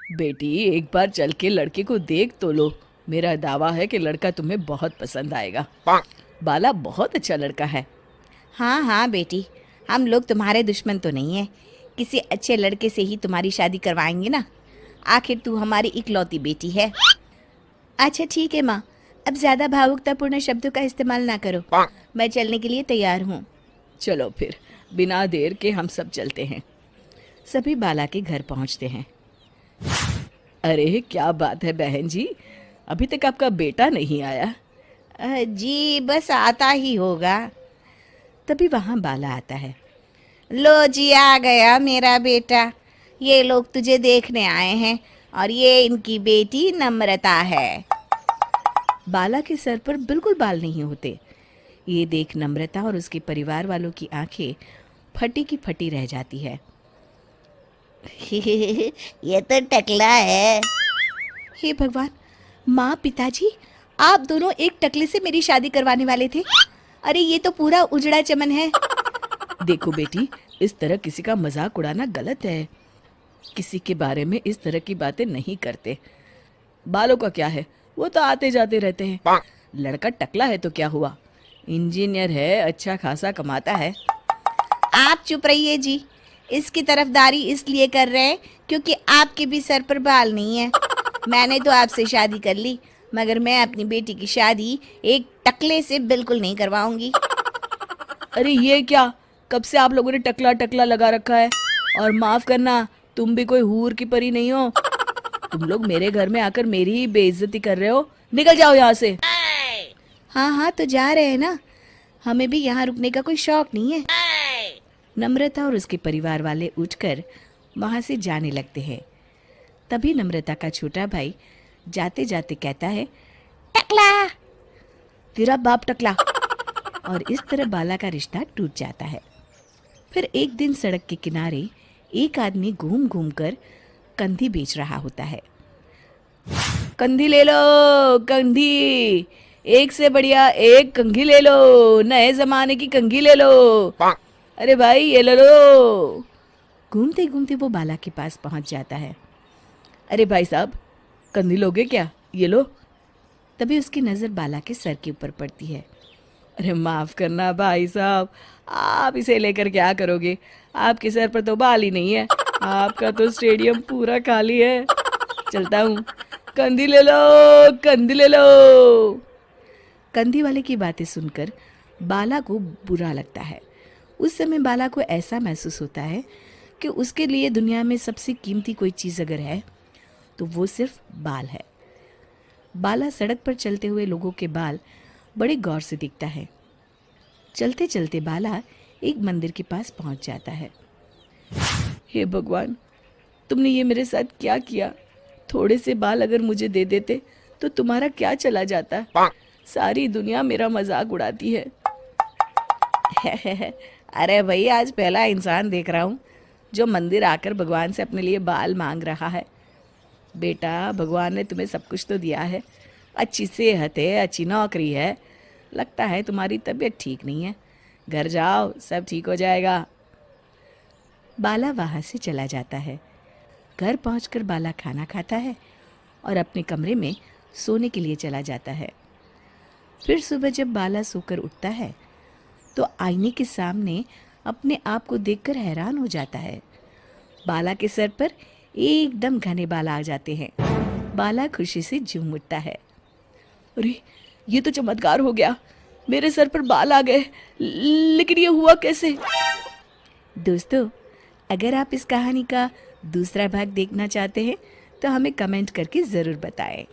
बेटी एक बार चल के लड़के को देख तो लो। मेरा दावा है कि लड़का तुम्हें बहुत पसंद आएगा। बाला बहुत अच्छा लड़का है। हाँ हाँ बेटी, हम लोग तुम्हारे दुश्मन तो नहीं है। किसी अच्छे लड़के से ही तुम्हारी शादी करवाएंगे ना। आखिर तू हमारी इकलौती बेटी है। अच्छा ठीक है माँ, अब ज़्यादा भावुकतापूर्ण शब्दों का इस्तेमाल ना करो। मैं चलने के लिए तैयार हूँ। चलो फिर, बिना देर के हम सब चलते हैं। सभी बाला के घर पहुंचते हैं। अरे क्या बात है बहन जी, अभी तक आपका बेटा नहीं आया? जी बस आता ही होगा। तभी वहां बाला आता है। लो जी, आ गया मेरा बेटा। ये लोग तुझे देखने आए हैं और ये इनकी बेटी नम्रता है। बाला के सर पर बिल्कुल बाल नहीं होते। ये देख नम्रता और उसके परिवार वालों की आंखें फटी की फटी रह जाती है। ये तो टकला है। हे भगवान, माँ पिताजी, आप दोनों एक टकले से मेरी शादी करवाने वाले थे। अरे ये तो पूरा उजड़ा चमन है। देखो बेटी, इस तरह किसी का मजाक उड़ाना गलत है। किसी के बारे में इस तरह की बातें नहीं करते। बालों का क्या है, वो तो आते जाते रहते हैं। लड़का टकला है तो क्या हुआ, इंजीनियर है, अच्छा खासा कमाता है। आप चुप रहिए जी। इसकी तरफदारी इसलिए कर रहे हैं क्योंकि आपके भी सर पर बाल नहीं है। मैंने तो आपसे शादी कर ली, मगर मैं अपनी बेटी की शादी एक टकले से बिल्कुल नहीं करवाऊंगी। अरे ये क्या, कब से आप लोगों ने टकला टकला लगा रखा है? और माफ करना, तुम भी कोई हूर की परी नहीं हो। तुम लोग मेरे घर में आकर मेरी ही बेइज्जती कर रहे हो। निकल जाओ यहाँ से। हाँ हाँ तो जा रहे हैं ना, हमें भी यहाँ रुकने का कोई शौक नहीं है। नम्रता और उसके परिवार वाले उठकर वहां से जाने लगते हैं। तभी नम्रता का छोटा भाई जाते जाते कहता है, टकला। तेरा बाप टकला। और इस तरह बाला का रिश्ता टूट जाता है। फिर एक दिन सड़क के किनारे एक आदमी घूम घूम कर कंधी बेच रहा होता है। कंधी ले लो, कंधी, एक से बढ़िया एक कंघी ले लो, नए जमाने की कंघी ले लो। अरे भाई ये ले लो। घूमते घूमते वो बाला के पास पहुंच जाता है। अरे भाई साहब, कंधी लोगे क्या? ये लो। तभी उसकी नज़र बाला के सर के ऊपर पड़ती है। अरे माफ़ करना भाई साहब, आप इसे लेकर क्या करोगे? आपके सर पर तो बाल ही नहीं है। आपका तो स्टेडियम पूरा खाली है। चलता हूँ। कंधी ले लो, कंधी ले लो। कंधी वाले की बातें सुनकर बाला को बुरा लगता है। उस समय बाला को ऐसा महसूस होता है कि उसके लिए दुनिया में सबसे कीमती कोई चीज़ अगर है तो वो सिर्फ बाल है। बाला सड़क पर चलते हुए लोगों के बाल बड़े गौर से देखता है। चलते चलते बाला एक मंदिर के पास पहुंच जाता है। हे भगवान, तुमने ये मेरे साथ क्या किया? थोड़े से बाल अगर मुझे दे देते तो तुम्हारा क्या चला जाता? सारी दुनिया मेरा मजाक उड़ाती है। अरे भाई, आज पहला इंसान देख रहा हूँ जो मंदिर आकर भगवान से अपने लिए बाल मांग रहा है। बेटा, भगवान ने तुम्हें सब कुछ तो दिया है। अच्छी सेहत है, अच्छी नौकरी है। लगता है तुम्हारी तबीयत ठीक नहीं है। घर जाओ, सब ठीक हो जाएगा। बाला वहाँ से चला जाता है। घर पहुंचकर बाला खाना खाता है और अपने कमरे में सोने के लिए चला जाता है। फिर सुबह जब बाला सोकर उठता है तो आईने के सामने अपने आप को देखकर हैरान हो जाता है। बाला के सर पर एकदम घने बाल आ जाते हैं। बाला खुशी से झूम उठता है। अरे ये तो चमत्कार हो गया, मेरे सर पर बाल आ गए। लेकिन ये हुआ कैसे? दोस्तों, अगर आप इस कहानी का दूसरा भाग देखना चाहते हैं तो हमें कमेंट करके ज़रूर बताएं।